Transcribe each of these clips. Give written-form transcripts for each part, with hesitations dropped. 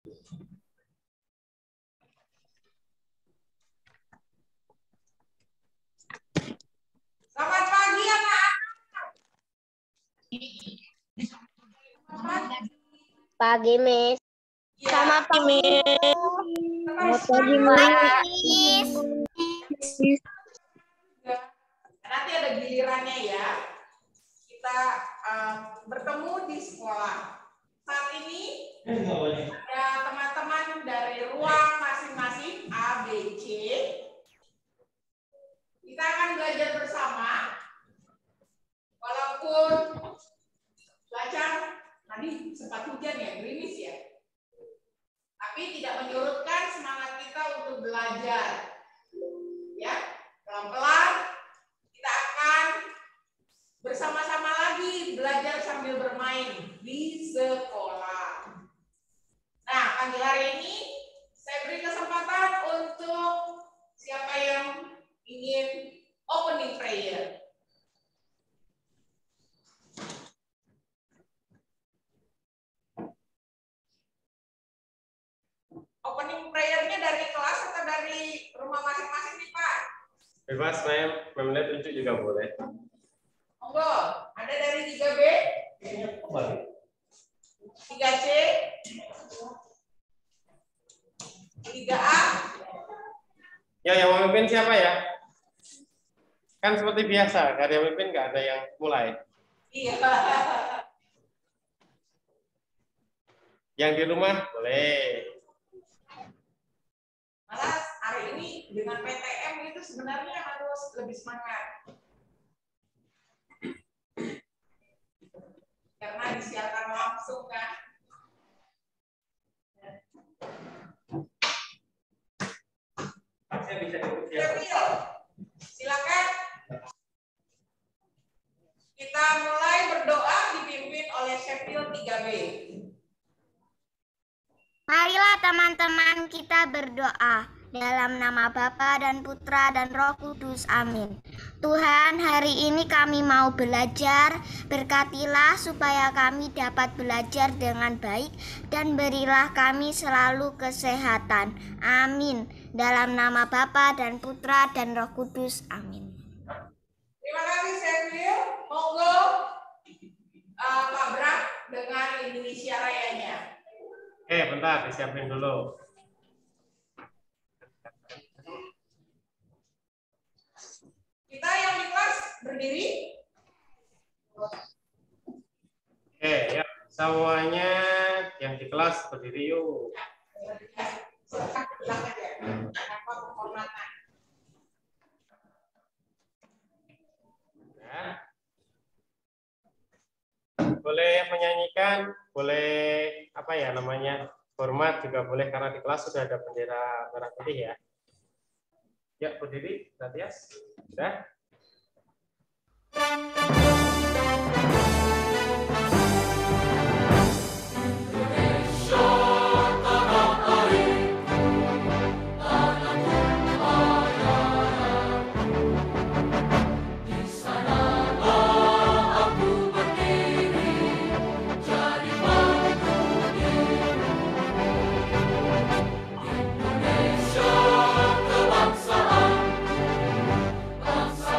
Selamat pagi anak-anak. Pagi, Miss. Ya, Selamat pagi, Miss. selamat pagi, Miss. Miss. Nanti ada gilirannya ya. Kita bertemu di sekolah. Saat ini ada teman-teman dari ruang masing-masing A, B, C. Kita akan belajar bersama. Walaupun belajar tadi sempat hujan ya, gerimis ya. Tapi tidak menyurutkan semangat kita untuk belajar. Ya, pelan-pelan kita akan bersama-sama lagi belajar sambil bermain di sekolah. Nah, pagi hari ini saya beri kesempatan untuk siapa yang ingin opening prayer. Opening prayer-nya dari kelas atau dari rumah masing-masing nih, Pak? Bebas, Mem. Memlet tunjuk juga boleh. Monggo, ada dari 3B, 3C, 3A. Ya, yang memimpin siapa ya? Kan seperti biasa, nggak ada yang memimpin, nggak ada yang mulai. Iya. Yang di rumah boleh. Malah hari ini dengan PTM itu sebenarnya harus lebih semangat. Karena disiarkan langsung kan. Saya bisa ikut ya. Sheffield, silakan. Kita mulai berdoa dipimpin oleh Sheffield 3B. Marilah teman-teman kita berdoa dalam nama Bapa dan Putra dan Roh Kudus. Amin. Tuhan, hari ini kami mau belajar. Berkatilah supaya kami dapat belajar dengan baik dan berilah kami selalu kesehatan. Amin. Dalam nama Bapa dan Putra dan Roh Kudus. Amin. Terima kasih Sheffield. Monggo Pak Bram dengan Indonesia Rayanya. Bentar, disiapin dulu. Kita yang di kelas berdiri. Ya, semuanya yang di kelas berdiri yuk. Silakan bilang aja. Tanpa penghormatan. Ya. Boleh menyanyikan, boleh apa ya namanya, hormat juga boleh karena di kelas sudah ada bendera merah putih ya. Ya, berdiri, Natias. Sudah. Bangsa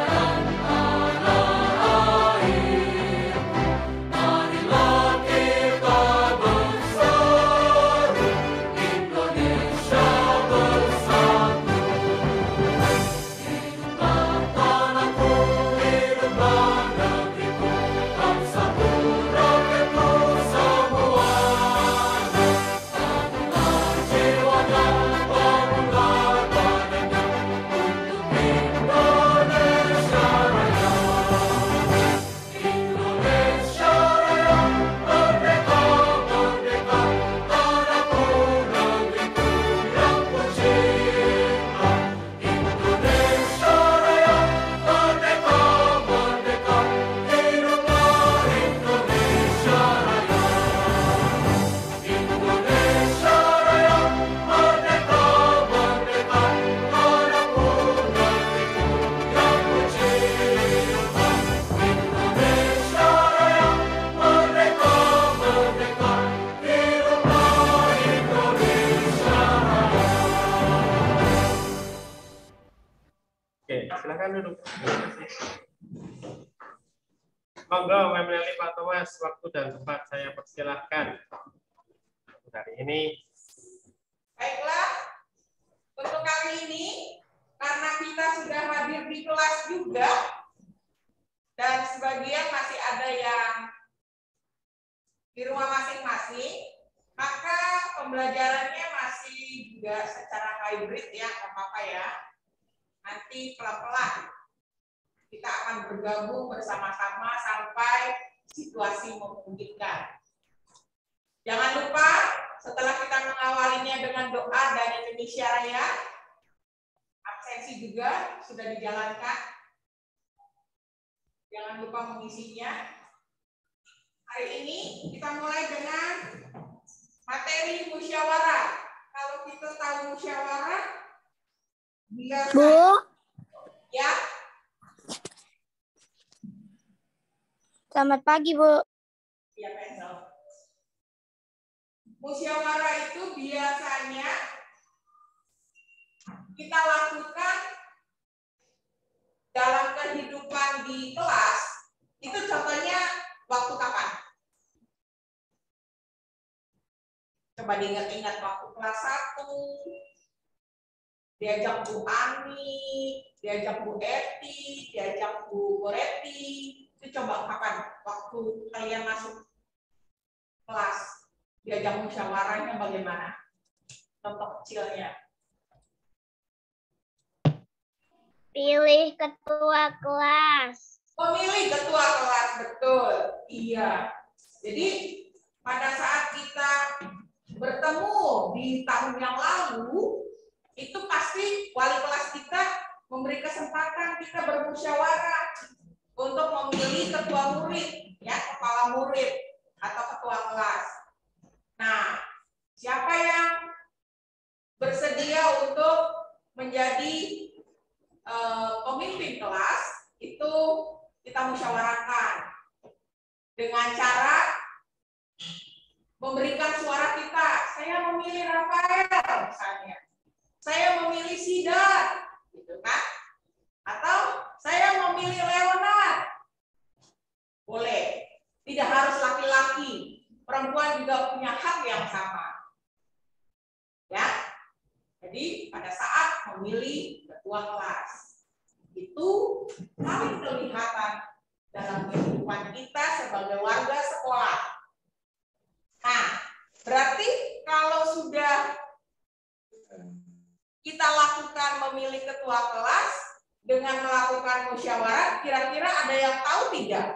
dan anak silakan duduk. Monggo, Mbak Melly, Pak Thomas, waktu dan tempat saya persilahkan. Hari ini. Baiklah, untuk kali ini karena kita sudah hadir di kelas juga dan sebagian masih ada yang di rumah masing-masing, maka pembelajarannya masih juga secara hybrid ya, nggak apa-apa ya. Nanti pelan-pelan kita akan bergabung bersama-sama sampai situasi memungkinkan. Jangan lupa setelah kita mengawalinya dengan doa dan Indonesia Raya, absensi juga sudah dijalankan. Jangan lupa mengisinya. Hari ini kita mulai dengan materi musyawarah. Kalau kita tahu musyawarah, biasa. Bu, Ya. selamat pagi, Bu. Ya, Pensel. Musyawarah itu biasanya kita lakukan dalam kehidupan di kelas. Itu contohnya waktu kapan? Coba diingat-ingat waktu kelas 1, diajak Bu Ani, diajak Bu Eti, diajak Bu Goreti. Itu coba kapan? Waktu kalian masuk kelas, diajak musyawarahnya bagaimana? Contoh kecilnya. Pilih ketua kelas. Memilih ketua kelas, betul. Iya. Jadi pada saat kita bertemu di tahun yang lalu, itu pasti wali kelas kita memberi kesempatan kita bermusyawarah untuk memilih ketua murid, ya, kepala murid atau ketua kelas. Nah, siapa yang bersedia untuk menjadi pemimpin kelas, itu kita musyawarahkan dengan cara memberikan suara kita. Saya memilih Rafael misalnya. Saya memilih Sidat, gitu kan? Atau saya memilih Leonard. Boleh. Tidak harus laki-laki. Perempuan juga punya hak yang sama. Ya. Jadi pada saat memilih ketua kelas, itu paling kelihatan dalam kehidupan kita sebagai warga sekolah. Nah, berarti kalau sudah kita lakukan memilih ketua kelas dengan melakukan musyawarah, kira-kira ada yang tahu tidak?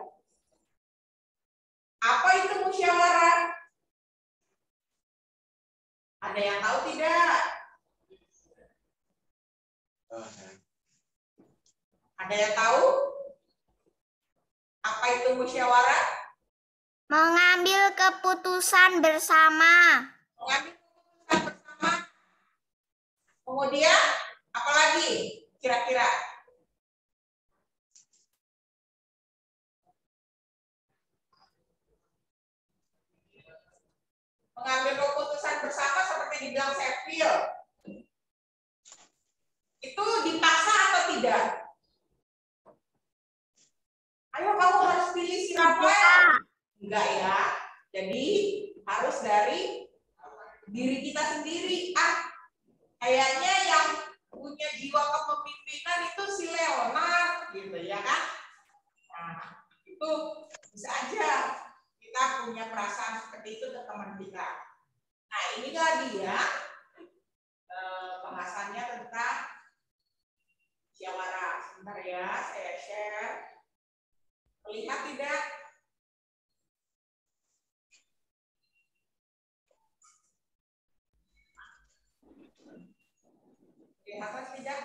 Apa itu musyawarah? Ada yang tahu tidak? Ada yang tahu? Apa itu musyawarah? Mengambil keputusan bersama. Mengambil keputusan bersama. Kemudian, apa lagi kira-kira? Mengambil keputusan bersama seperti dibilang Seville. Itu dipaksa atau tidak? Ayo kamu harus pilih si Rafael. Enggak ya. Jadi harus dari diri kita sendiri. Kayaknya yang punya jiwa kepemimpinan itu si Leonard, gitu ya kan? Nah, itu bisa aja kita punya perasaan seperti itu ke teman kita. Nah, inilah dia bahasannya tentang musyawarah. Sebentar ya, saya share. Lihat tidak? Kelihatan tidak?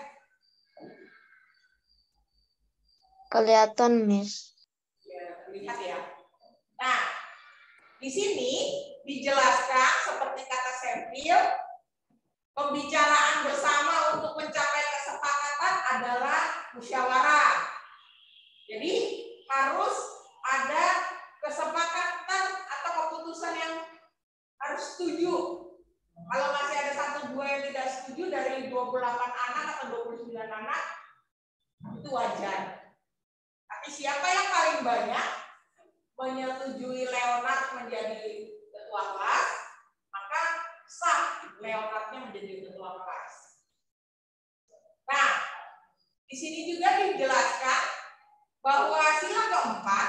Kelihatan, Miss. Ya, lihat ya. Nah, di sini dijelaskan seperti kata Seville, pembicaraan bersama untuk mencapai kesepakatan adalah musyawarah. Jadi harus ada kesepakatan atau keputusan yang harus setuju. Kalau masih ada 1-2 yang tidak setuju dari 28 anak atau 29 anak, itu itu wajar. Tapi siapa yang paling banyak menyetujui Leonard menjadi ketua kelas, maka sah Leonardnya menjadi ketua kelas. Nah, di sini juga dijelaskan bahwa sila keempat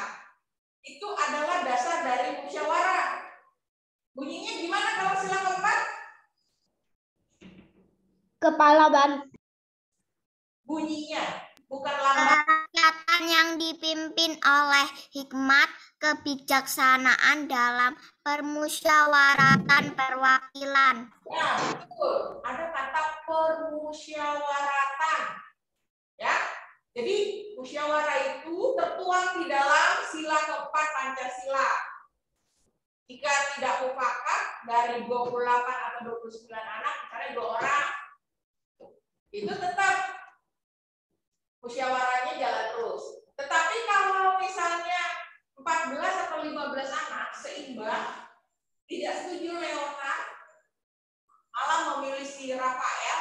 itu adalah dasar dari musyawarah. Bunyinya gimana kalau sila keempat? Kepala banteng. Bunyinya bukan lambang. Rakyatan yang dipimpin oleh hikmat kebijaksanaan dalam permusyawaratan perwakilan. Ya, betul. Ada kata permusyawaratan. Ya. Jadi, musyawarah itu tertuang di dalam sila keempat Pancasila. Jika tidak mufakat dari 28 atau 29 anak, misalnya 2 orang, itu tetap musyawarahnya jalan terus. Tetapi kalau misalnya 14 atau 15 anak seimbang, tidak setuju Leonard, malah memilih si Rafael,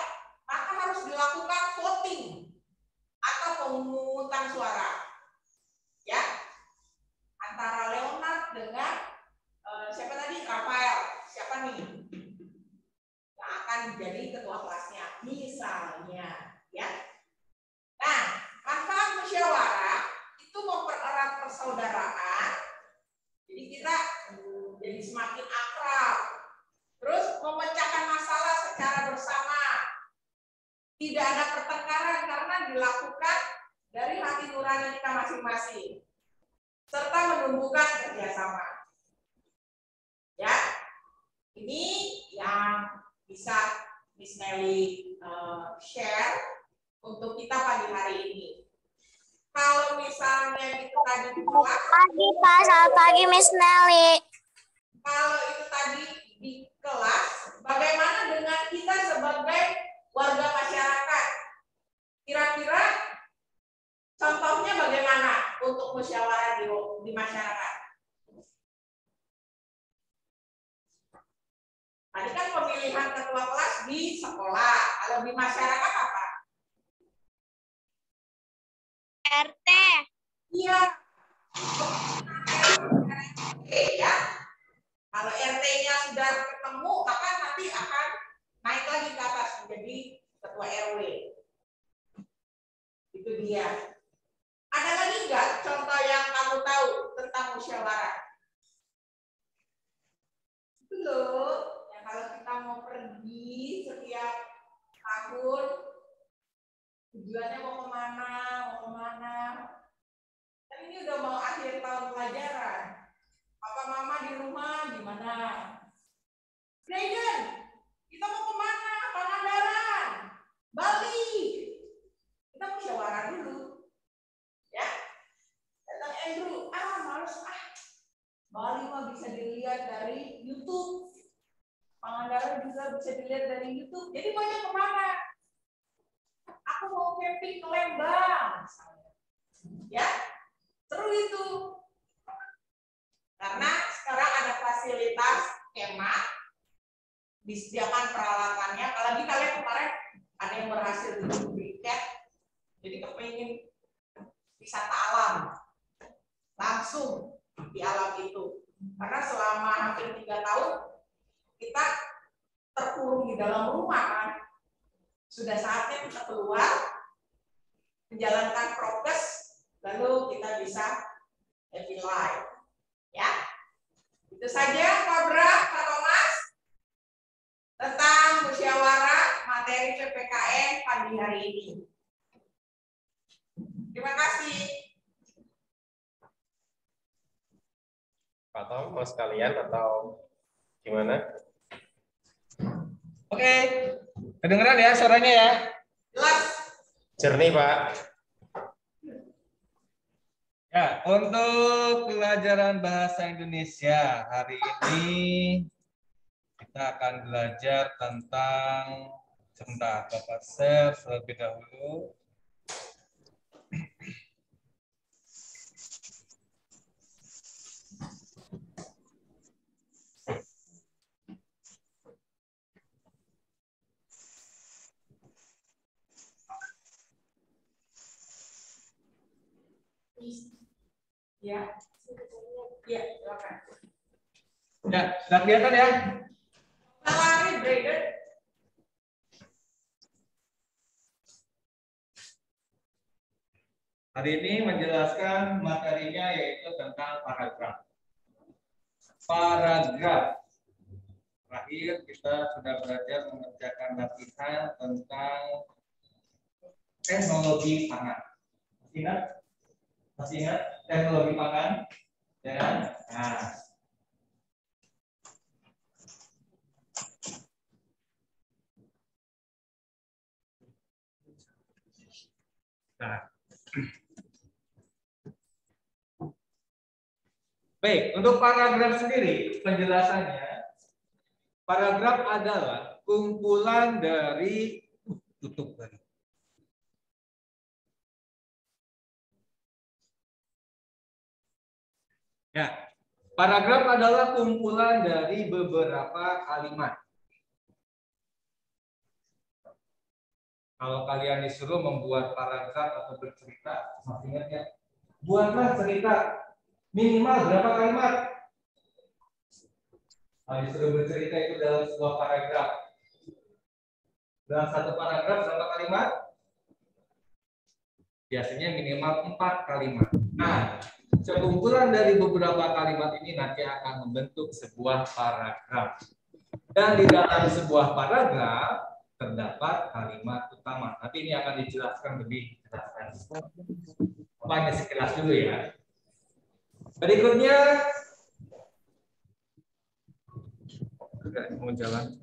maka harus dilakukan voting atau pemungutan suara. Ya. Antara Leonard dengan siapa tadi? Rafael. Siapa nih? Yang akan jadi ketua kelasnya. Misalnya, ya. Nah, manfaat musyawarah itu mempererat persaudaraan. Jadi kita jadi semakin akrab. Terus memecahkan masalah secara bersama. Tidak ada pertengkaran karena dilakukan dari hati nurani kita masing-masing. Serta menumbuhkan kerjasama. Ya, ini yang bisa Miss Nelly share untuk kita pagi hari ini. Kalau misalnya itu tadi di kelas. Pagi Pak, selamat pagi Miss Nelly. Kalau itu tadi di kelas, bagaimana dengan kita sebagai warga masyarakat? Kira-kira contohnya bagaimana untuk musyawarah di masyarakat? Tadi kan pemilihan ketua kelas di sekolah. Kalau di masyarakat apa? RT. Iya. Ya. Kalau RT-nya sudah ketemu, maka nanti akan naik lagi ke atas menjadi ketua RW. Itu dia. Ada lagi nggak contoh yang kamu tahu tentang musyawarah? Itu loh. Kalau kita mau pergi setiap tahun, tujuannya mau kemana. Kan ini udah mau akhir tahun pelajaran. Papa mama di rumah gimana? Regan, kita mau kemana? Pangandaran, Bali. Kita musyawarah dulu. Ya. Datang Andrew, males Bali mah bisa dilihat dari YouTube. Pangandaran juga bisa dilihat dari YouTube. Jadi maunya kemana? Aku mau camping ke Lembang. Ya, seru itu. Karena sekarang ada fasilitas kemah, disediakan peralatannya. Apalagi kalian kemarin ada yang berhasil di tiket, jadi kepingin wisata alam langsung di alam itu. Karena selama hampir 3 tahun kita terkurung di dalam rumah kan. Sudah saatnya kita keluar, menjalankan prokes, lalu kita bisa happy life. Ya, itu saja Pak Bra, Pak Thomas, tentang musyawarah materi PPKN pagi hari ini. Terima kasih. Pak Tom, mau sekalian atau gimana? Oke, kedengeran ya suaranya ya? Jelas. Jernih, Pak. Ya, untuk pelajaran bahasa Indonesia hari ini kita akan belajar tentang, sebentar, Bapak share terlebih dahulu. Ya. Ya, silakan. Ya, sudah kelihatan ya? Lari, Brandon. Hari ini menjelaskan materinya yaitu tentang paragraf. Paragraf. Terakhir kita sudah belajar mengerjakan latihan tentang teknologi pangan. Masih ingat? Masih ingat teknologi pangan? Ya. Nah. Baik, untuk paragraf sendiri penjelasannya, paragraf adalah kumpulan dari tutup tadi. Ya, paragraf adalah kumpulan dari beberapa kalimat. Kalau kalian disuruh membuat paragraf atau bercerita, masih ingat ya? Buatlah cerita minimal berapa kalimat? Kalau disuruh bercerita itu dalam sebuah paragraf. Dalam satu paragraf berapa kalimat? Biasanya minimal 4 kalimat. Nah, sekumpulan dari beberapa kalimat ini nanti akan membentuk sebuah paragraf. Dan di dalam sebuah paragraf terdapat kalimat utama. Nanti ini akan dijelaskan lebih jelas. Hanya sekilas dulu ya. Berikutnya, mau jalan.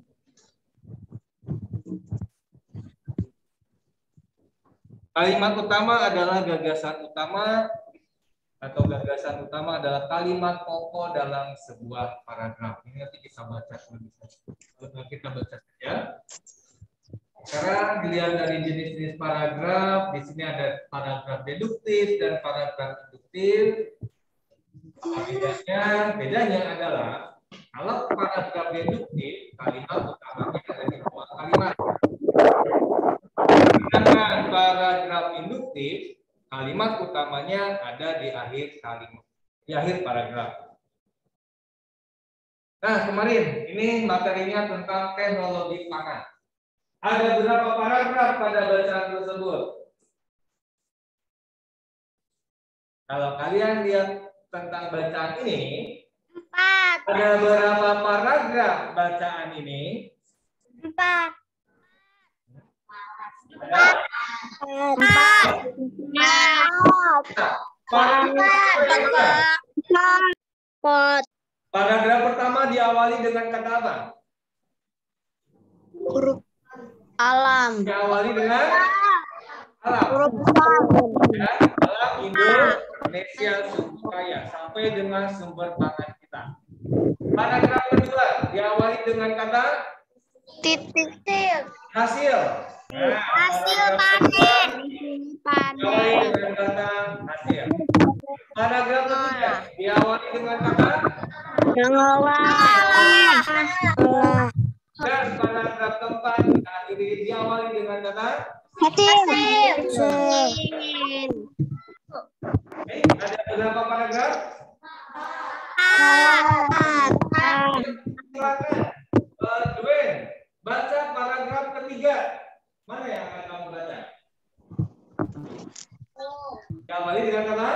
Kalimat utama adalah gagasan utama, atau gagasan utama adalah kalimat pokok dalam sebuah paragraf. Ini nanti kita baca kita baca saja. Sekarang dilihat dari jenis-jenis paragraf, di sini ada paragraf deduktif dan paragraf induktif. Bedanya adalah kalau paragraf deduktif, kalimat utamanya ada di awal kalimat. Sedangkan paragraf induktif, kalimat utamanya ada di akhir kalimat, di akhir paragraf. Nah, kemarin ini materinya tentang teknologi pangan. Ada berapa paragraf pada bacaan tersebut? Kalau kalian lihat tentang bacaan ini, 4. ada berapa paragraf bacaan ini? 4. Ada? 4. Paragraf pertama diawali dengan kata apa? Huruf alam. Diawali dengan alam. Huruf alam. Ya, alam Indonesia sumber kaya sampai dengan sumber pangan kita. Paragraf kedua diawali dengan kata Titik. hasil. Nah, Hasil panen. diawali dengan kata hasil. Paragraf ketiga diawali dengan kata Mengolah. dan paragraf keempat diawali dengan kata Hasil. ada berapa paragraf? 4. Silakan, Duen, baca paragraf ketiga. Mana yang akan kamu baca? Diawali dengan kata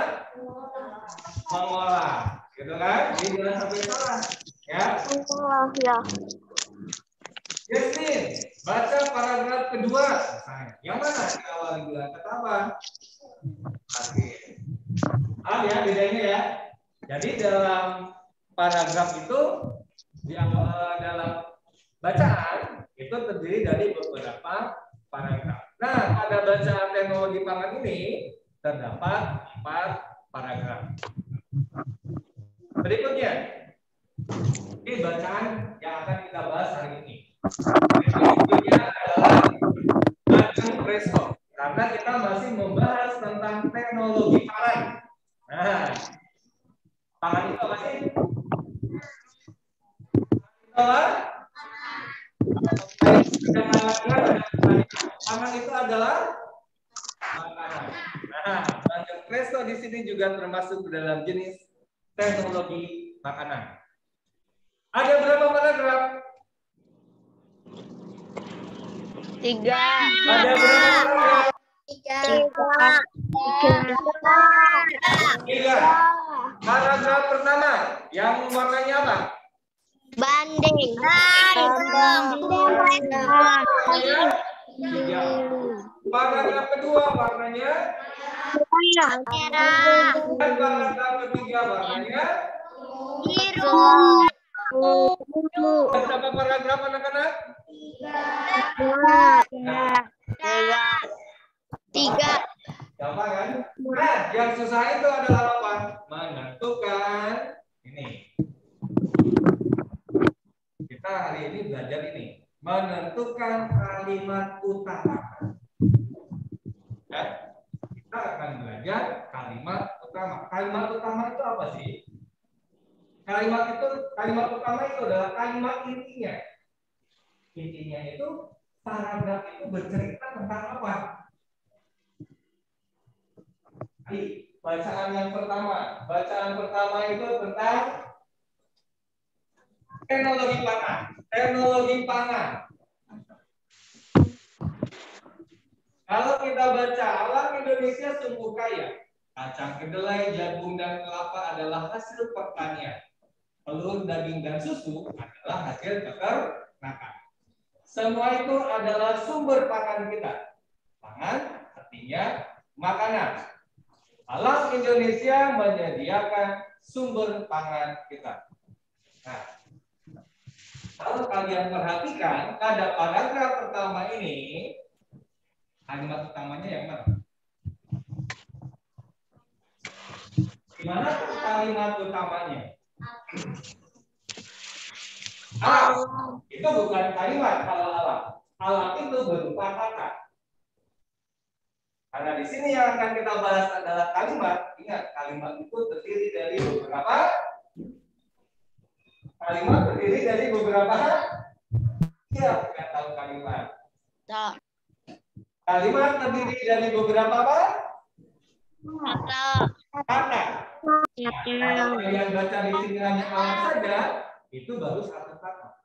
mengolah, gitu kan? Jadi jangan sampai salah, ya. Ya. Yasmin, baca paragraf kedua. Misalnya, yang mana diawali dengan kata apa? Akhir. Ya, bedanya ya. Jadi dalam paragraf itu dalam bacaan itu terdiri dari beberapa paragraf. Nah, pada bacaan teknologi pangan ini terdapat 4 paragraf. Berikutnya, ini bacaan yang akan kita bahas hari ini. Berikutnya adalah bacaan presto, karena kita masih membahas tentang teknologi pangan. Nah, pangan itu apa sih? Pangan itu adalah makanan. Nah, Presto di sini juga termasuk dalam jenis teknologi makanan. Ada berapa paragraf? 3. Ada berapa paragraf? 3. Paragraf pertama yang warnanya apa? Banding. Tiga. Paragraf kedua warnanya Merah. dan paragraf ketiga warnanya Biru. berapa paragraf anak-anak? 3. Gampang kan? Nah, yang susah itu adalah apa? Menentukan ini. Kita hari ini belajar ini, menentukan kalimat utama. Ya, kita akan belajar kalimat utama. Kalimat utama itu apa sih? Kalimat utama itu adalah kalimat intinya. Intinya itu paragraf itu bercerita tentang apa? Bacaan yang pertama. Bacaan pertama itu tentang teknologi pangan. Teknologi pangan. Kalau kita baca, alam Indonesia sungguh kaya. Kacang kedelai, jagung, dan kelapa adalah hasil pertanian. Telur, daging, dan susu adalah hasil peternakan. Semua itu adalah sumber pangan kita. Pangan artinya makanan. Alam Indonesia menyediakan sumber pangan kita. Nah, kalau kalian perhatikan pada paragraf pertama ini, kalimat utamanya yang mana? Gimana kalimat utamanya? Alam. Itu bukan kalimat kalau alam. Alam itu berupa kata. Karena di sini yang akan kita bahas adalah kalimat. Ingat, kalimat itu terdiri dari beberapa kalimat terdiri dari beberapa. Siapa yang tahu kalimat? Kalimat terdiri dari beberapa apa? Kata. Kalau kalian baca di sini hanya alam saja, itu baru satu kata.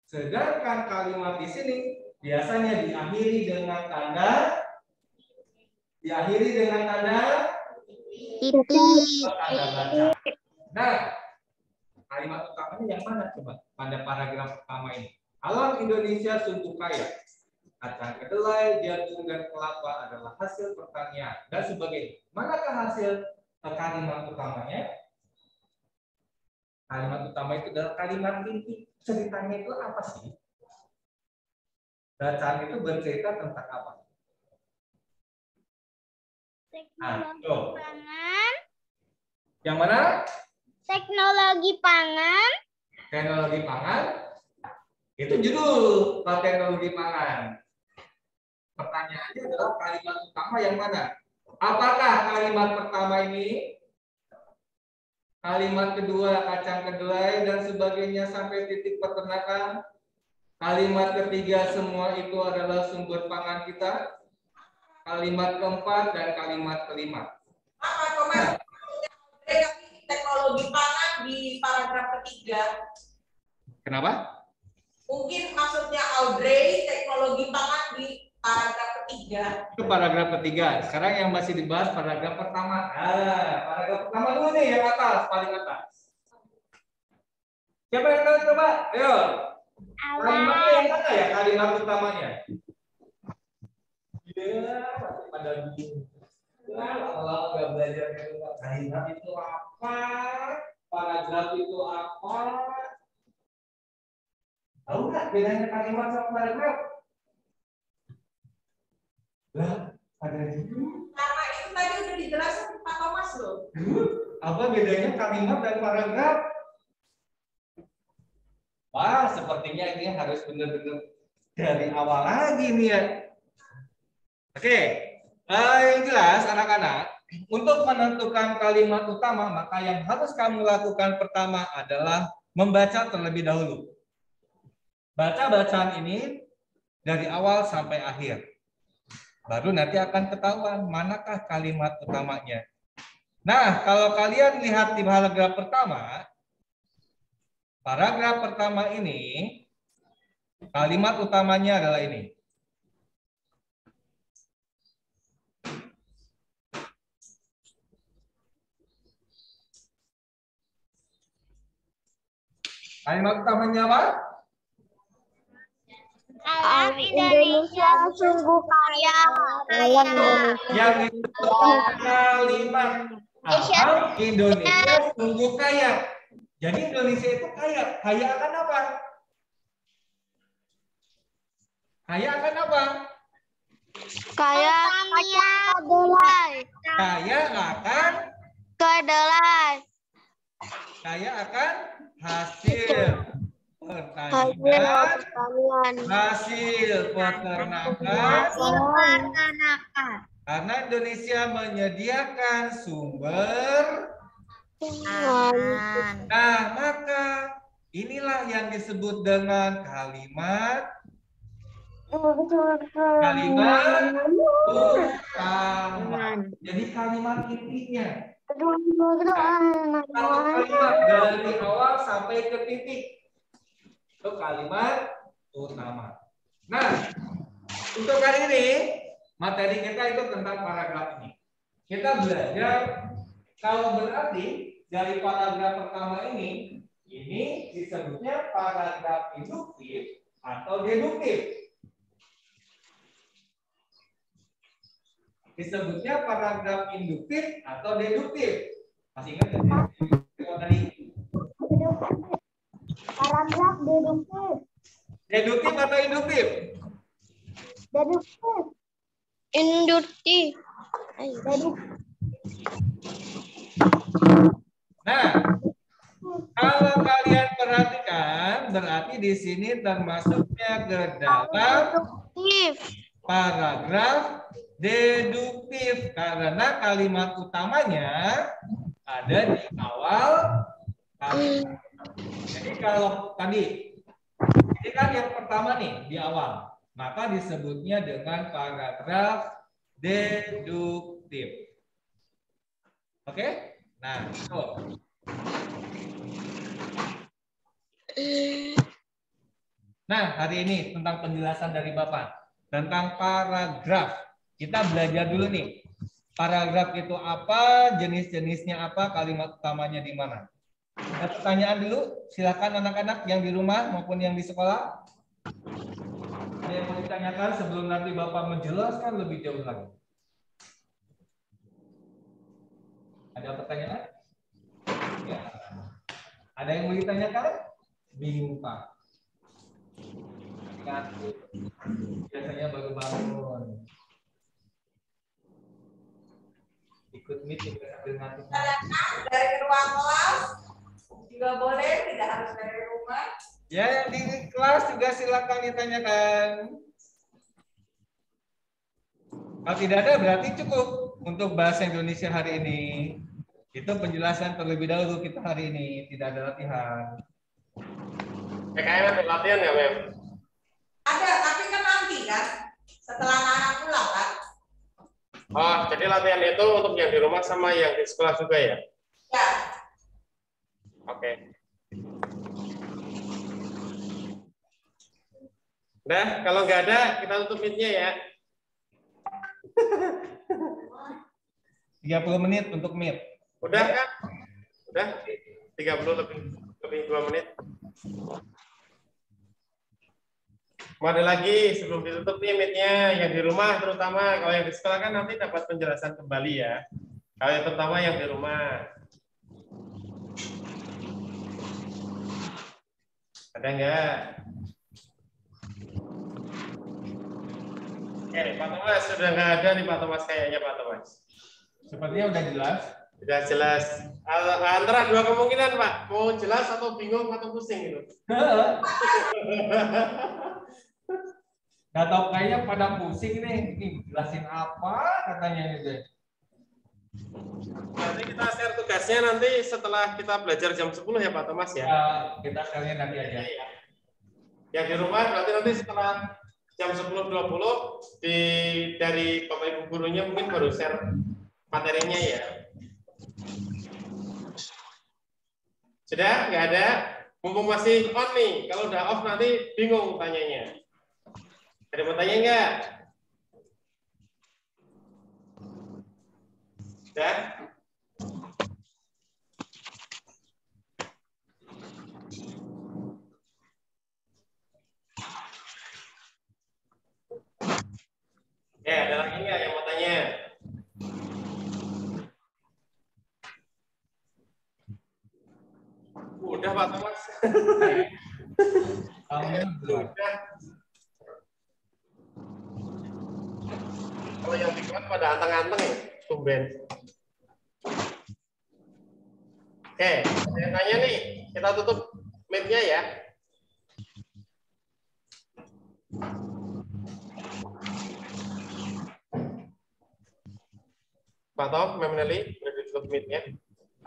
Sedangkan kalimat di sini biasanya diakhiri dengan tanda baca. Nah, kalimat utamanya yang mana coba pada paragraf pertama ini? Alam Indonesia sungguh kaya. Kacang kedelai, jagung, dan kelapa adalah hasil pertanian dan sebagainya. Manakah hasil kalimat utamanya? Kalimat utama itu adalah kalimat inti. Ceritanya itu apa sih? Bacaan itu bercerita tentang apa? Teknologi pangan. Yang mana? Teknologi pangan. Teknologi pangan. Itu judul teknologi pangan. Pertanyaannya adalah kalimat utama yang mana? Apakah kalimat pertama ini? Kalimat kedua kacang kedelai dan sebagainya sampai titik peternakan. Kalimat ketiga semua itu adalah sumber pangan kita. Kalimat keempat dan kalimat kelima. Apa Thomas? Teknologi pangan di paragraf ketiga. Kenapa? Mungkin maksudnya Audrey teknologi pangan di paragraf ketiga. Itu paragraf ketiga. Sekarang yang masih dibahas paragraf pertama. Paragraf pertama dulu nih yang atas, paling atas. Siapa yang tahu coba? Ayo. Kalimatnya yang mana ya kalimat utamanya? Ya, masih pada bingung. Lama-lama nggak belajar kalimat itu apa? Paragraf itu apa? Tahu nggak bedanya kalimat sama paragraf? Lah, ada juga. Karena itu tadi udah dijelasin Pak Thomas loh. Apa bedanya kalimat dan paragraf? Wah, sepertinya ini harus benar-benar dari awal lagi nih ya. Oke, yang jelas anak-anak, untuk menentukan kalimat utama, maka yang harus kamu lakukan pertama adalah membaca terlebih dahulu. Baca bacaan ini dari awal sampai akhir. baru nanti akan ketahuan manakah kalimat utamanya. Nah, kalau kalian lihat di paragraf pertama ini, kalimat utamanya adalah ini. Kalimat utamanya apa? Alam Indonesia sungguh kaya. Yang itu kalimat alam Indonesia sungguh kaya. Jadi Indonesia itu kaya. Kaya akan apa? Kaya akan apa? Kaya kedelai. Kaya akan Kedelai. kaya akan hasil pertanian, hasil peternakan, karena Indonesia menyediakan sumber. Nah, maka inilah yang disebut dengan kalimat utama. Jadi kalimat intinya. Kalau kalimat dari awal sampai ke titik itu kalimat utama. Nah, untuk kali ini materi kita itu tentang paragraf ini. Kita belajar kalau berarti dari paragraf pertama ini disebutnya paragraf induktif atau deduktif. Disebutnya paragraf induktif atau deduktif. Masih ingat nggak tadi? Paragraf deduktif. Deduktif atau induktif? Deduktif. Induktif. Nah, kalau kalian perhatikan, berarti di sini termasuknya ke dalam paragraf deduktif karena kalimat utamanya ada di awal kalimat. Jadi kalau tadi ini kan yang pertama nih di awal, maka disebutnya dengan paragraf deduktif. Oke? Nah, itu. Nah, hari ini tentang penjelasan dari Bapak tentang paragraf. Kita belajar dulu nih. Paragraf itu apa, jenis-jenisnya apa, kalimat utamanya di mana. Ada pertanyaan dulu, silakan anak-anak yang di rumah maupun yang di sekolah. Ada yang mau ditanyakan sebelum nanti Bapak menjelaskan lebih jauh lagi. Ada pertanyaan? Ya. Ada yang mau ditanyakan? Bingung Pak. Biasanya baru bangun. Ikut meeting dengan dari ruang kelas juga boleh, tidak harus dari rumah. ya, yang di kelas juga silakan ditanyakan. Kalau tidak ada berarti cukup untuk bahasa Indonesia hari ini. Itu penjelasan terlebih dahulu kita hari ini, tidak ada latihan. PKM ada latihan ya, Mem? Ada, tapi kan nanti kan setelah anak pulang kan. Oh, jadi latihan itu untuk yang di rumah sama yang di sekolah juga ya? Ya. Oke. Nah, kalau nggak ada, kita tutup mic-nya ya. 30 menit untuk meet. Udah kan? Udah? 30 lebih 2 menit. Mau ada lagi sebelum ditutup nih mic-nya yang di rumah terutama, kalau yang di sekolah kan nanti dapat penjelasan kembali ya. Kalau yang terutama yang di rumah. Ada nggak? Pak Thomas sudah nggak ada nih Pak Thomas kayaknya Pak Thomas. Sepertinya udah jelas. Sudah jelas. Antara dua kemungkinan Pak, mau jelas atau bingung atau pusing gitu. Nggak tahu kayaknya pada pusing nih. Ini jelasin apa katanya gitu. Nanti kita share tugasnya nanti setelah kita belajar jam 10 ya Pak Thomas ya. Kita share nanti aja. Yang di rumah berarti nanti setelah jam 10.20 dari Bapak Ibu gurunya mungkin baru share materinya ya. Sudah? Nggak ada? Mumpung masih on nih. Kalau udah off nanti bingung tanyanya. Ada mau tanya nggak? Sudah? Ya, ada lagi nggak yang mau tanya? Udah Pak Thomas. Udah. Kalau yang di kelas pada anteng-anteng ya, tumben. Oke, saya tanya nih, kita tutup mic-nya ya. Pak Tom, Mem Nelly, udah ditutup mic-nya.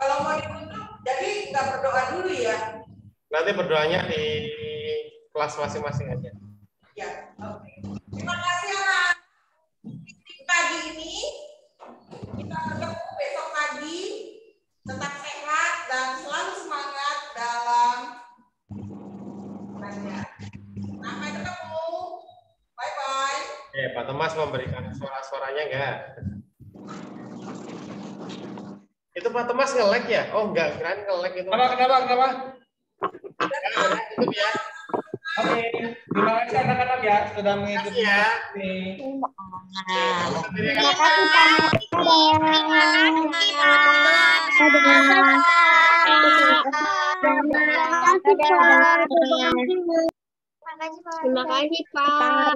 Kalau mau ditutup, jadi nggak berdoa dulu ya? Nanti berdoanya di kelas masing-masing aja. Ya, oke. Terima kasih anak. Pagi ini kita ketemu besok pagi. Tetap sehat dan selalu semangat dalam belajar. Sampai ketemu. Bye-bye. Pak Thomas memberikan suara-suaranya enggak? Itu Pak Thomas nge-lag ya? Oh enggak, kirain nge-lag itu. Kenapa? Itu ya. Oke, terima kasih anak-anak ya sudah mengikuti ya. Terima kasih Pak. Terima kasih Pak.